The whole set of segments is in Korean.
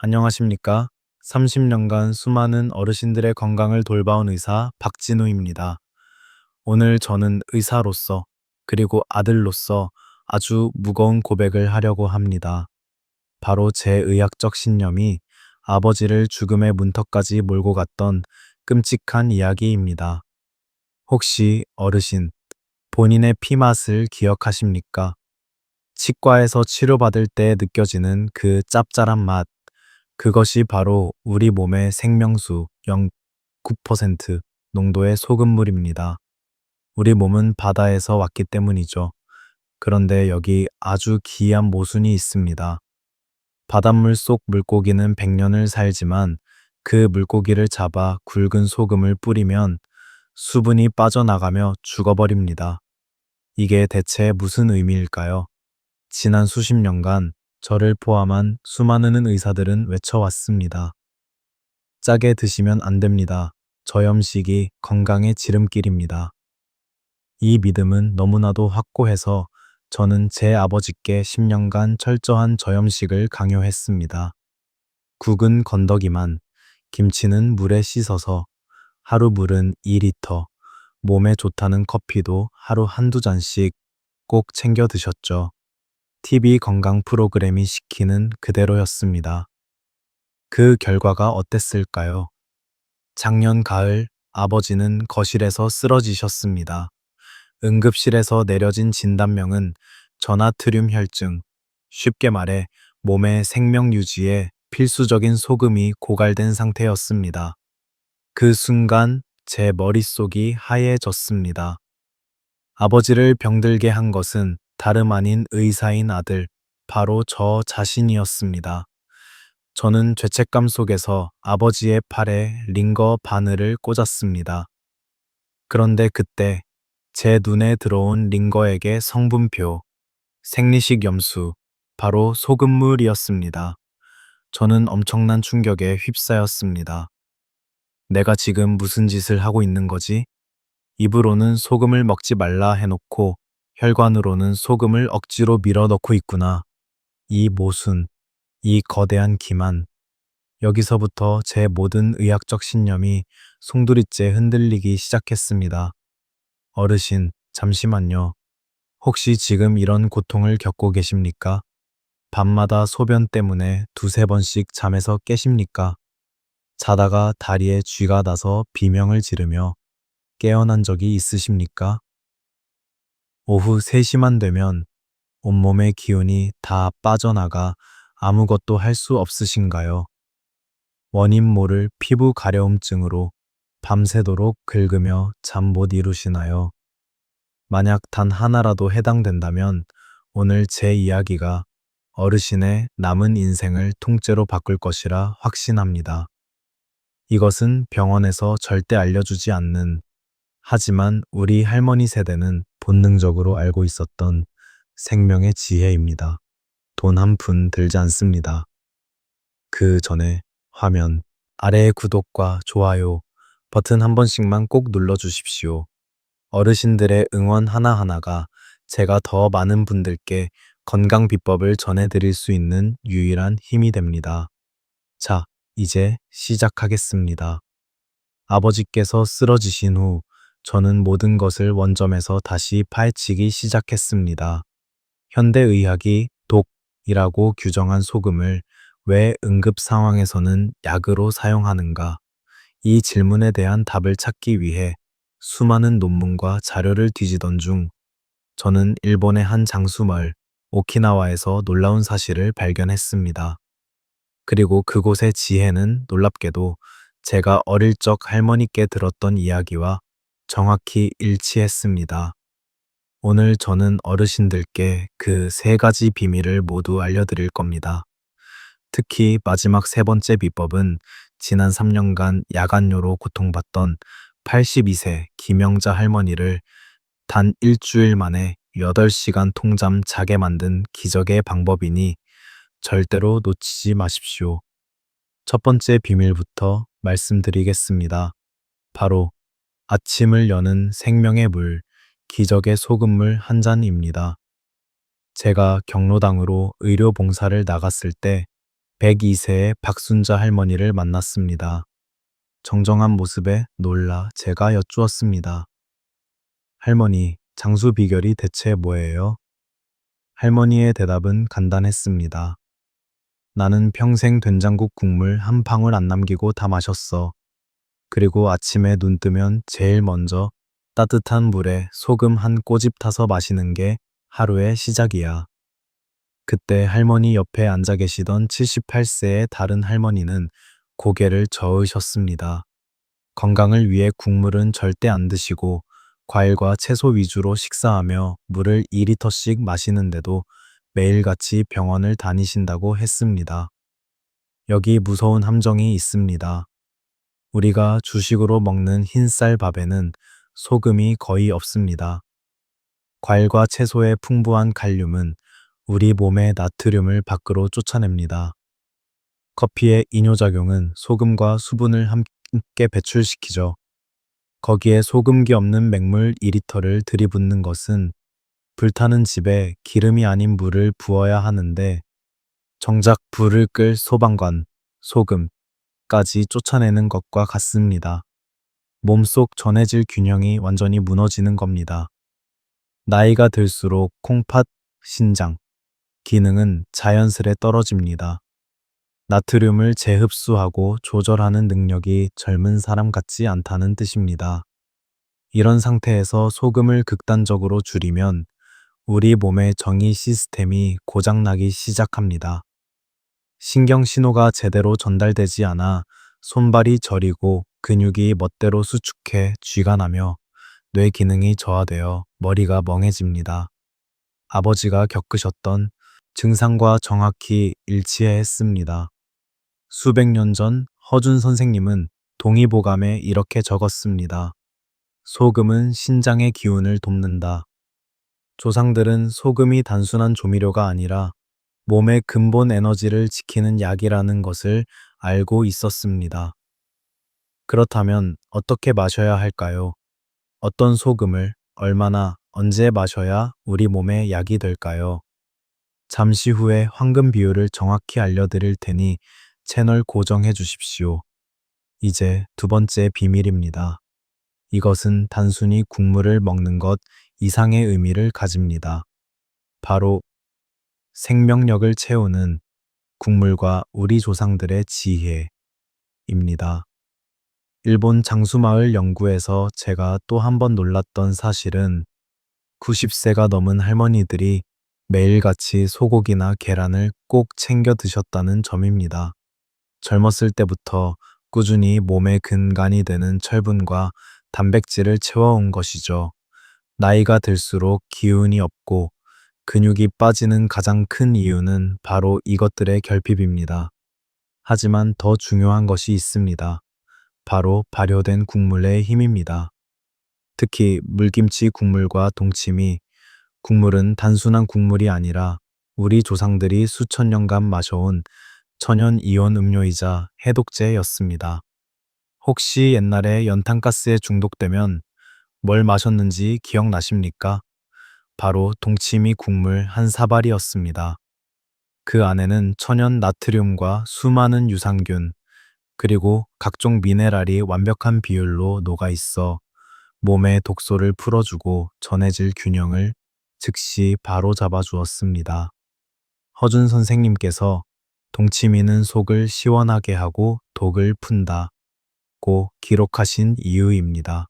안녕하십니까? 30년간 수많은 어르신들의 건강을 돌봐온 의사 박진우입니다. 오늘 저는 의사로서 그리고 아들로서 아주 무거운 고백을 하려고 합니다. 바로 제 의학적 신념이 아버지를 죽음의 문턱까지 몰고 갔던 끔찍한 이야기입니다. 혹시 어르신, 본인의 피맛을 기억하십니까? 치과에서 치료받을 때 느껴지는 그 짭짤한 맛, 그것이 바로 우리 몸의 생명수 0.9% 농도의 소금물입니다. 우리 몸은 바다에서 왔기 때문이죠. 그런데 여기 아주 기이한 모순이 있습니다. 바닷물 속 물고기는 100년을 살지만 그 물고기를 잡아 굵은 소금을 뿌리면 수분이 빠져나가며 죽어버립니다. 이게 대체 무슨 의미일까요? 지난 수십 년간 저를 포함한 수많은 의사들은 외쳐왔습니다. 짜게 드시면 안 됩니다. 저염식이 건강의 지름길입니다. 이 믿음은 너무나도 확고해서 저는 제 아버지께 10년간 철저한 저염식을 강요했습니다. 국은 건더기만, 김치는 물에 씻어서, 하루 물은 2리터, 몸에 좋다는 커피도 하루 한두 잔씩 꼭 챙겨 드셨죠. TV 건강 프로그램이 시키는 그대로였습니다. 그 결과가 어땠을까요? 작년 가을 아버지는 거실에서 쓰러지셨습니다. 응급실에서 내려진 진단명은 전하트륨 혈증, 쉽게 말해 몸의 생명 유지에 필수적인 소금이 고갈된 상태였습니다. 그 순간 제 머릿속이 하얘졌습니다. 아버지를 병들게 한 것은 다름 아닌 의사인 아들, 바로 저 자신이었습니다. 저는 죄책감 속에서 아버지의 팔에 링거 바늘을 꽂았습니다. 그런데 그때 제 눈에 들어온 링거에게 성분표, 생리식 염수, 바로 소금물이었습니다. 저는 엄청난 충격에 휩싸였습니다. 내가 지금 무슨 짓을 하고 있는 거지? 입으로는 소금을 먹지 말라 해놓고 혈관으로는 소금을 억지로 밀어넣고 있구나. 이 모순, 이 거대한 기만. 여기서부터 제 모든 의학적 신념이 송두리째 흔들리기 시작했습니다. 어르신, 잠시만요. 혹시 지금 이런 고통을 겪고 계십니까? 밤마다 소변 때문에 두세 번씩 잠에서 깨십니까? 자다가 다리에 쥐가 나서 비명을 지르며 깨어난 적이 있으십니까? 오후 3시만 되면 온몸의 기운이 다 빠져나가 아무것도 할 수 없으신가요? 원인 모를 피부 가려움증으로 밤새도록 긁으며 잠 못 이루시나요? 만약 단 하나라도 해당된다면 오늘 제 이야기가 어르신의 남은 인생을 통째로 바꿀 것이라 확신합니다. 이것은 병원에서 절대 알려주지 않는, 하지만 우리 할머니 세대는 본능적으로 알고 있었던 생명의 지혜입니다. 돈 한 푼 들지 않습니다. 그 전에 화면 아래의 구독과 좋아요 버튼 한 번씩만 꼭 눌러주십시오. 어르신들의 응원 하나하나가 제가 더 많은 분들께 건강 비법을 전해드릴 수 있는 유일한 힘이 됩니다. 자, 이제 시작하겠습니다. 아버지께서 쓰러지신 후 저는 모든 것을 원점에서 다시 파헤치기 시작했습니다. 현대의학이 독이라고 규정한 소금을 왜 응급 상황에서는 약으로 사용하는가? 이 질문에 대한 답을 찾기 위해 수많은 논문과 자료를 뒤지던 중 저는 일본의 한 장수마을 오키나와에서 놀라운 사실을 발견했습니다. 그리고 그곳의 지혜는 놀랍게도 제가 어릴 적 할머니께 들었던 이야기와 정확히 일치했습니다. 오늘 저는 어르신들께 그 3가지 비밀을 모두 알려드릴 겁니다. 특히 마지막 3번째 비법은 지난 3년간 야간뇨로 고통받던 82세 김영자 할머니를 단 일주일 만에 8시간 통잠 자게 만든 기적의 방법이니 절대로 놓치지 마십시오. 첫 번째 비밀부터 말씀드리겠습니다. 바로 아침을 여는 생명의 물, 기적의 소금물 한 잔입니다. 제가 경로당으로 의료 봉사를 나갔을 때 102세의 박순자 할머니를 만났습니다. 정정한 모습에 놀라 제가 여쭈었습니다. 할머니, 장수 비결이 대체 뭐예요? 할머니의 대답은 간단했습니다. 나는 평생 된장국 국물 한 방울 안 남기고 다 마셨어. 그리고 아침에 눈 뜨면 제일 먼저 따뜻한 물에 소금 한 꼬집 타서 마시는 게 하루의 시작이야. 그때 할머니 옆에 앉아 계시던 78세의 다른 할머니는 고개를 저으셨습니다. 건강을 위해 국물은 절대 안 드시고 과일과 채소 위주로 식사하며 물을 2리터씩 마시는데도 매일같이 병원을 다니신다고 했습니다. 여기 무서운 함정이 있습니다. 우리가 주식으로 먹는 흰쌀 밥에는 소금이 거의 없습니다. 과일과 채소의 풍부한 칼륨은 우리 몸의 나트륨을 밖으로 쫓아냅니다. 커피의 이뇨작용은 소금과 수분을 함께 배출시키죠. 거기에 소금기 없는 맹물 2리터를 들이붓는 것은 불타는 집에 기름이 아닌 물을 부어야 하는데 정작 불을 끌 소방관, 소금까지 쫓아내는 것과 같습니다. 몸속 전해질 균형이 완전히 무너지는 겁니다. 나이가 들수록 콩팥, 신장, 기능은 자연스레 떨어집니다. 나트륨을 재흡수하고 조절하는 능력이 젊은 사람 같지 않다는 뜻입니다. 이런 상태에서 소금을 극단적으로 줄이면 우리 몸의 정이 시스템이 고장나기 시작합니다. 신경 신호가 제대로 전달되지 않아 손발이 저리고 근육이 멋대로 수축해 쥐가 나며 뇌 기능이 저하되어 머리가 멍해집니다. 아버지가 겪으셨던 증상과 정확히 일치했습니다. 수백 년 전 허준 선생님은 동의보감에 이렇게 적었습니다. 소금은 신장의 기운을 돕는다. 조상들은 소금이 단순한 조미료가 아니라 몸의 근본 에너지를 지키는 약이라는 것을 알고 있었습니다. 그렇다면 어떻게 마셔야 할까요? 어떤 소금을 얼마나 언제 마셔야 우리 몸에 약이 될까요? 잠시 후에 황금 비율을 정확히 알려드릴 테니 채널 고정해 주십시오. 이제 두 번째 비밀입니다. 이것은 단순히 국물을 먹는 것 이상의 의미를 가집니다. 바로 생명력을 채우는 국물과 우리 조상들의 지혜입니다. 일본 장수마을 연구에서 제가 또 한 번 놀랐던 사실은 90세가 넘은 할머니들이 매일같이 소고기나 계란을 꼭 챙겨 드셨다는 점입니다. 젊었을 때부터 꾸준히 몸의 근간이 되는 철분과 단백질을 채워온 것이죠. 나이가 들수록 기운이 없고 근육이 빠지는 가장 큰 이유는 바로 이것들의 결핍입니다. 하지만 더 중요한 것이 있습니다. 바로 발효된 국물의 힘입니다. 특히 물김치 국물과 동치미, 국물은 단순한 국물이 아니라 우리 조상들이 수천 년간 마셔온 천연 이온 음료이자 해독제였습니다. 혹시 옛날에 연탄가스에 중독되면 뭘 마셨는지 기억나십니까? 바로 동치미 국물 한 사발이었습니다. 그 안에는 천연 나트륨과 수많은 유산균, 그리고 각종 미네랄이 완벽한 비율로 녹아 있어 몸의 독소를 풀어주고 전해질 균형을 즉시 바로 잡아 주었습니다. 허준 선생님께서 동치미는 속을 시원하게 하고 독을 푼다고 기록하신 이유입니다.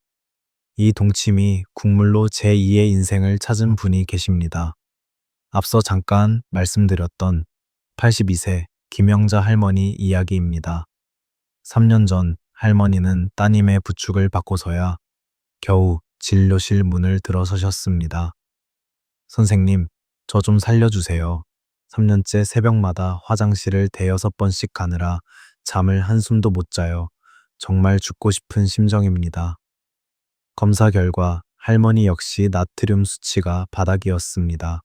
이 동치미 국물로 제2의 인생을 찾은 분이 계십니다. 앞서 잠깐 말씀드렸던 82세 김영자 할머니 이야기입니다. 3년 전 할머니는 따님의 부축을 받고서야 겨우 진료실 문을 들어서셨습니다. 선생님, 저 좀 살려주세요. 3년째 새벽마다 화장실을 대여섯 번씩 가느라 잠을 한숨도 못 자요. 정말 죽고 싶은 심정입니다. 검사 결과 할머니 역시 나트륨 수치가 바닥이었습니다.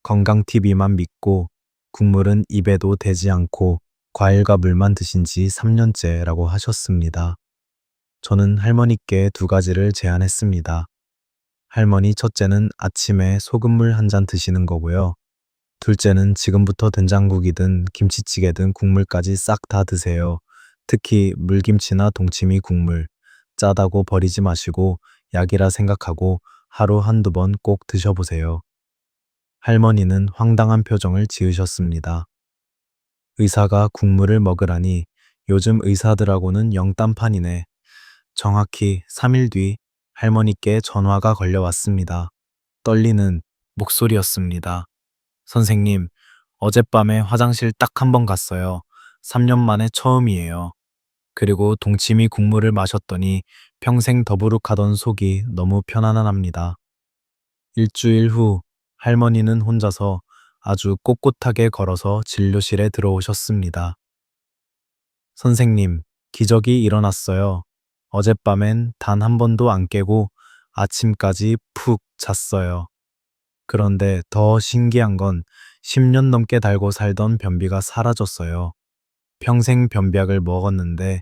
건강 TV만 믿고 국물은 입에도 대지 않고 과일과 물만 드신 지 3년째라고 하셨습니다. 저는 할머니께 두 가지를 제안했습니다. 할머니, 첫째는 아침에 소금물 한 잔 드시는 거고요. 둘째는 지금부터 된장국이든 김치찌개든 국물까지 싹 다 드세요. 특히 물김치나 동치미 국물. 짜다고 버리지 마시고 약이라 생각하고 하루 한두 번 꼭 드셔보세요. 할머니는 황당한 표정을 지으셨습니다. 의사가 국물을 먹으라니 요즘 의사들하고는 영딴판이네. 정확히 3일 뒤 할머니께 전화가 걸려왔습니다. 떨리는 목소리였습니다. 선생님, 어젯밤에 화장실 딱 한 번 갔어요. 3년 만에 처음이에요. 그리고 동치미 국물을 마셨더니 평생 더부룩하던 속이 너무 편안합니다. 일주일 후 할머니는 혼자서 아주 꼿꼿하게 걸어서 진료실에 들어오셨습니다. 선생님, 기적이 일어났어요. 어젯밤엔 단 한 번도 안 깨고 아침까지 푹 잤어요. 그런데 더 신기한 건 10년 넘게 달고 살던 변비가 사라졌어요. 평생 변비약을 먹었는데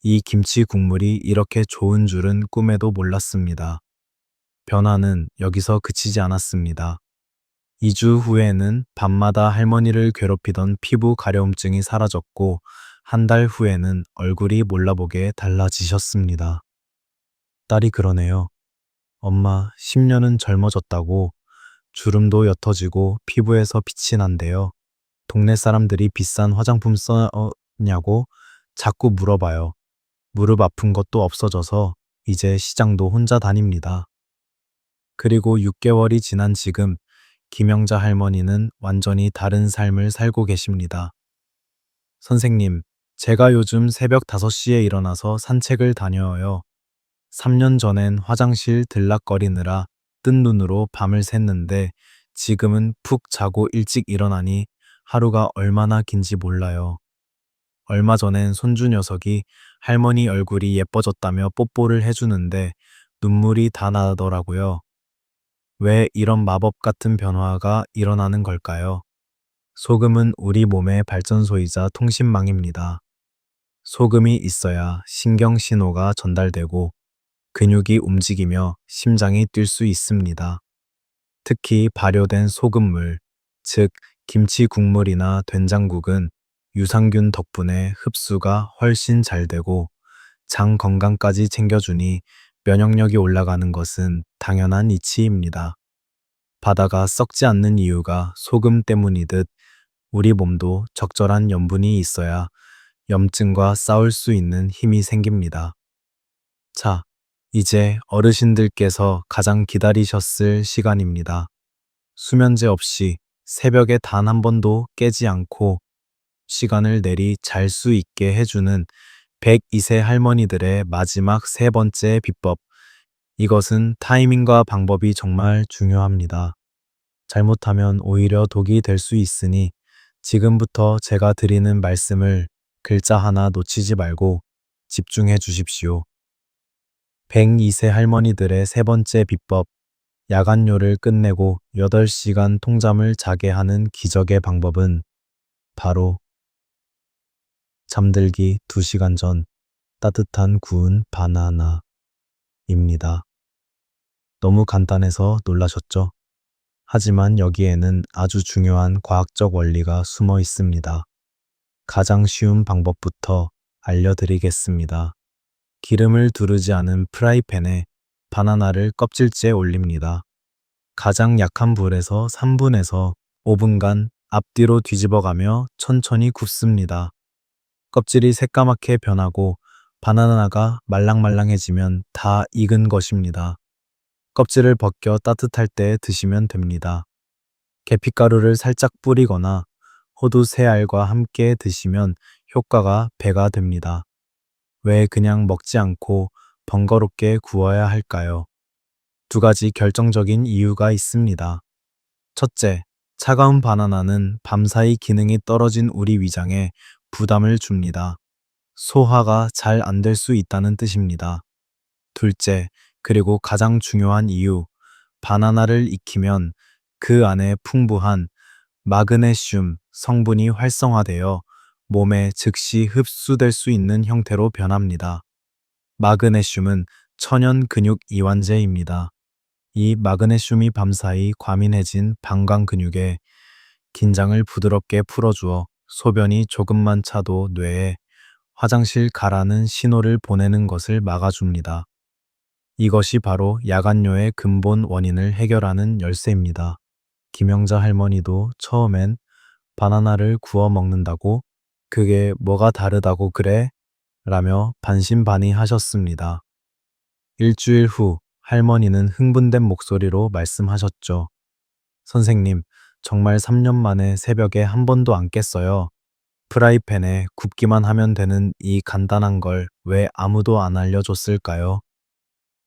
이 김치 국물이 이렇게 좋은 줄은 꿈에도 몰랐습니다. 변화는 여기서 그치지 않았습니다. 2주 후에는 밤마다 할머니를 괴롭히던 피부 가려움증이 사라졌고 한 달 후에는 얼굴이 몰라보게 달라지셨습니다. 딸이 그러네요. 엄마, 10년은 젊어졌다고. 주름도 옅어지고 피부에서 빛이 난대요. 동네 사람들이 비싼 화장품 써냐고 자꾸 물어봐요. 무릎 아픈 것도 없어져서 이제 시장도 혼자 다닙니다. 그리고 6개월이 지난 지금 김영자 할머니는 완전히 다른 삶을 살고 계십니다. 선생님, 제가 요즘 새벽 5시에 일어나서 산책을 다녀요. 3년 전엔 화장실 들락거리느라 뜬 눈으로 밤을 샜는데 지금은 푹 자고 일찍 일어나니 하루가 얼마나 긴지 몰라요. 얼마 전엔 손주 녀석이 할머니 얼굴이 예뻐졌다며 뽀뽀를 해주는데 눈물이 다 나더라고요. 왜 이런 마법 같은 변화가 일어나는 걸까요? 소금은 우리 몸의 발전소이자 통신망입니다. 소금이 있어야 신경 신호가 전달되고 근육이 움직이며 심장이 뛸 수 있습니다. 특히 발효된 소금물, 즉 김치 국물이나 된장국은 유산균 덕분에 흡수가 훨씬 잘 되고 장 건강까지 챙겨주니 면역력이 올라가는 것은 당연한 이치입니다. 바다가 썩지 않는 이유가 소금 때문이듯 우리 몸도 적절한 염분이 있어야 염증과 싸울 수 있는 힘이 생깁니다. 자, 이제 어르신들께서 가장 기다리셨을 시간입니다. 수면제 없이 새벽에 단 한 번도 깨지 않고 시간을 내리 잘 수 있게 해주는 102세 할머니들의 마지막 세 번째 비법. 이것은 타이밍과 방법이 정말 중요합니다. 잘못하면 오히려 독이 될 수 있으니 지금부터 제가 드리는 말씀을 글자 하나 놓치지 말고 집중해 주십시오. 102세 할머니들의 세 번째 비법. 야간요를 끝내고 8시간 통잠을 자게 하는 기적의 방법은 바로 잠들기 2시간 전 따뜻한 구운 바나나입니다. 너무 간단해서 놀라셨죠? 하지만 여기에는 아주 중요한 과학적 원리가 숨어 있습니다. 가장 쉬운 방법부터 알려드리겠습니다. 기름을 두르지 않은 프라이팬에 바나나를 껍질째 올립니다. 가장 약한 불에서 3분에서 5분간 앞뒤로 뒤집어가며 천천히 굽습니다. 껍질이 새까맣게 변하고 바나나가 말랑말랑해지면 다 익은 것입니다. 껍질을 벗겨 따뜻할 때 드시면 됩니다. 계피가루를 살짝 뿌리거나 호두 새알과 함께 드시면 효과가 배가 됩니다. 왜 그냥 먹지 않고 번거롭게 구워야 할까요? 두 가지 결정적인 이유가 있습니다. 첫째, 차가운 바나나는 밤사이 기능이 떨어진 우리 위장에 부담을 줍니다. 소화가 잘 안 될 수 있다는 뜻입니다. 둘째, 그리고 가장 중요한 이유, 바나나를 익히면 그 안에 풍부한 마그네슘 성분이 활성화되어 몸에 즉시 흡수될 수 있는 형태로 변합니다. 마그네슘은 천연 근육 이완제입니다. 이 마그네슘이 밤사이 과민해진 방광 근육에 긴장을 부드럽게 풀어주어 소변이 조금만 차도 뇌에 화장실 가라는 신호를 보내는 것을 막아줍니다. 이것이 바로 야간뇨의 근본 원인을 해결하는 열쇠입니다. 김영자 할머니도 처음엔 바나나를 구워 먹는다고 그게 뭐가 다르다고 그래? 라며 반신반의하셨습니다. 일주일 후 할머니는 흥분된 목소리로 말씀하셨죠. 선생님, 정말 3년 만에 새벽에 한 번도 안 깼어요. 프라이팬에 굽기만 하면 되는 이 간단한 걸 왜 아무도 안 알려줬을까요?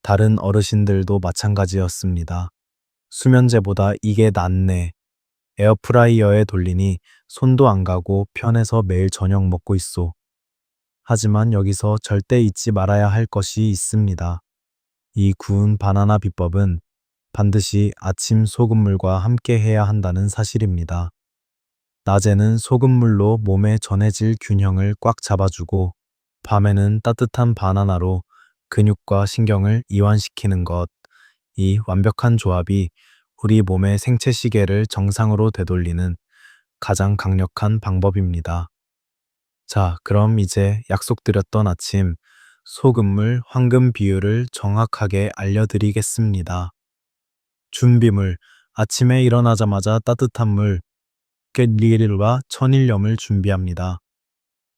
다른 어르신들도 마찬가지였습니다. 수면제보다 이게 낫네. 에어프라이어에 돌리니 손도 안 가고 편해서 매일 저녁 먹고 있소. 하지만 여기서 절대 잊지 말아야 할 것이 있습니다. 이 구운 바나나 비법은 반드시 아침 소금물과 함께 해야 한다는 사실입니다. 낮에는 소금물로 몸의 전해질 균형을 꽉 잡아주고 밤에는 따뜻한 바나나로 근육과 신경을 이완시키는 것. 이 완벽한 조합이 우리 몸의 생체 시계를 정상으로 되돌리는 가장 강력한 방법입니다. 자, 그럼 이제 약속드렸던 아침 소금물 황금 비율을 정확하게 알려드리겠습니다. 준비물, 아침에 일어나자마자 따뜻한 물, 깻리를과 천일염을 준비합니다.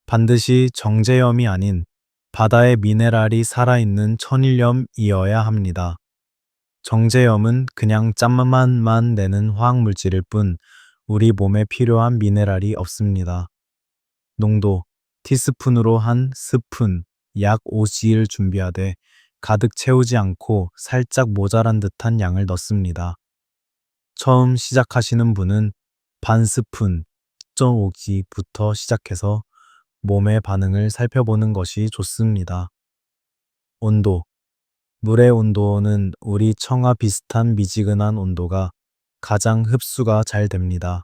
반드시 정제염이 아닌 바다의 미네랄이 살아있는 천일염이어야 합니다. 정제염은 그냥 짠맛만 내는 화학물질일 뿐 우리 몸에 필요한 미네랄이 없습니다. 농도, 티스푼으로 한 스푼, 약 5cl 준비하되 가득 채우지 않고 살짝 모자란 듯한 양을 넣습니다. 처음 시작하시는 분은 반 스푼, 1.5g부터 시작해서 몸의 반응을 살펴보는 것이 좋습니다. 온도. 물의 온도는 우리 청아 비슷한 미지근한 온도가 가장 흡수가 잘 됩니다.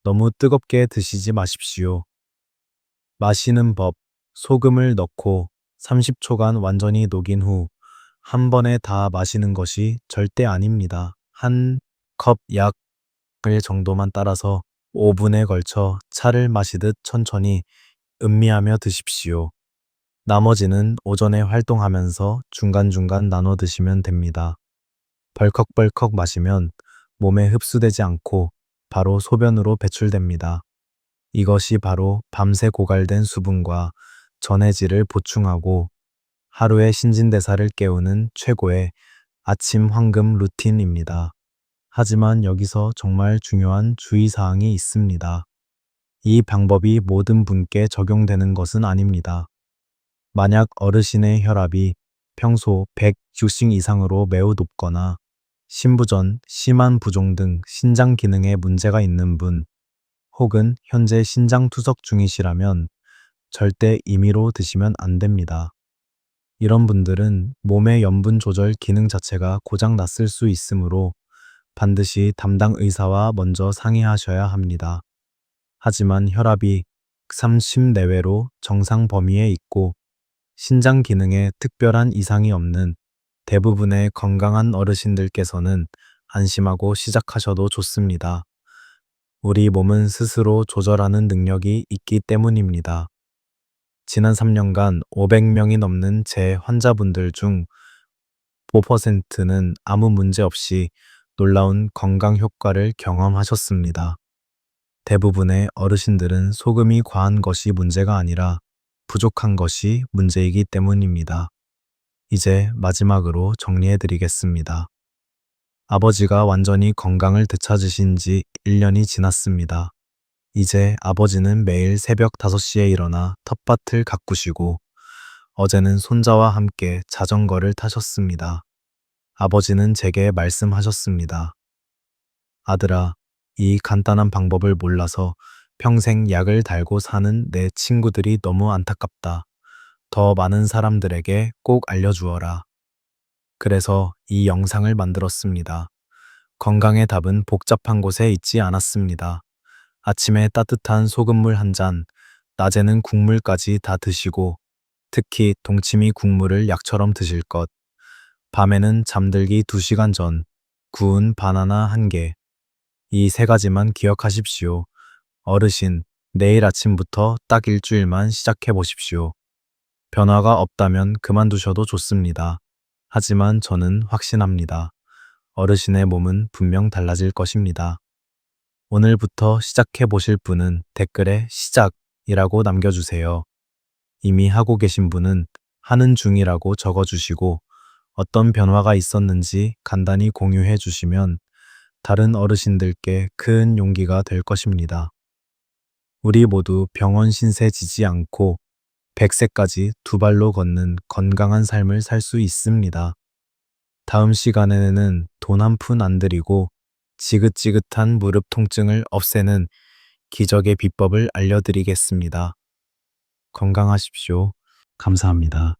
너무 뜨겁게 드시지 마십시오. 마시는 법. 소금을 넣고 30초간 완전히 녹인 후 한 번에 다 마시는 것이 절대 아닙니다. 한 컵 약을 정도만 따라서 5분에 걸쳐 차를 마시듯 천천히 음미하며 드십시오. 나머지는 오전에 활동하면서 중간중간 나눠 드시면 됩니다. 벌컥벌컥 마시면 몸에 흡수되지 않고 바로 소변으로 배출됩니다. 이것이 바로 밤새 고갈된 수분과 전해질을 보충하고 하루의 신진대사를 깨우는 최고의 아침 황금 루틴입니다. 하지만 여기서 정말 중요한 주의사항이 있습니다. 이 방법이 모든 분께 적용되는 것은 아닙니다. 만약 어르신의 혈압이 평소 160 이상으로 매우 높거나 신부전, 심한 부종 등 신장 기능에 문제가 있는 분, 혹은 현재 신장 투석 중이시라면 절대 임의로 드시면 안 됩니다. 이런 분들은 몸의 염분 조절 기능 자체가 고장 났을 수 있으므로 반드시 담당 의사와 먼저 상의하셔야 합니다. 하지만 혈압이 30 내외로 정상 범위에 있고 신장 기능에 특별한 이상이 없는 대부분의 건강한 어르신들께서는 안심하고 시작하셔도 좋습니다. 우리 몸은 스스로 조절하는 능력이 있기 때문입니다. 지난 3년간 500명이 넘는 제 환자분들 중 5%는 아무 문제 없이 놀라운 건강 효과를 경험하셨습니다. 대부분의 어르신들은 소금이 과한 것이 문제가 아니라 부족한 것이 문제이기 때문입니다. 이제 마지막으로 정리해 드리겠습니다. 아버지가 완전히 건강을 되찾으신 지 1년이 지났습니다. 이제 아버지는 매일 새벽 5시에 일어나 텃밭을 가꾸시고 어제는 손자와 함께 자전거를 타셨습니다. 아버지는 제게 말씀하셨습니다. 아들아, 이 간단한 방법을 몰라서 평생 약을 달고 사는 내 친구들이 너무 안타깝다. 더 많은 사람들에게 꼭 알려주어라. 그래서 이 영상을 만들었습니다. 건강의 답은 복잡한 곳에 있지 않았습니다. 아침에 따뜻한 소금물 한 잔, 낮에는 국물까지 다 드시고 특히 동치미 국물을 약처럼 드실 것, 밤에는 잠들기 2시간 전 구운 바나나 한 개, 이 세 가지만 기억하십시오. 어르신, 내일 아침부터 딱 일주일만 시작해 보십시오. 변화가 없다면 그만두셔도 좋습니다. 하지만 저는 확신합니다. 어르신의 몸은 분명 달라질 것입니다. 오늘부터 시작해 보실 분은 댓글에 시작이라고 남겨주세요. 이미 하고 계신 분은 하는 중이라고 적어주시고 어떤 변화가 있었는지 간단히 공유해 주시면 다른 어르신들께 큰 용기가 될 것입니다. 우리 모두 병원 신세 지지 않고 100세까지 두 발로 걷는 건강한 삶을 살 수 있습니다. 다음 시간에는 돈 한 푼 안 들이고 지긋지긋한 무릎 통증을 없애는 기적의 비법을 알려드리겠습니다. 건강하십시오. 감사합니다.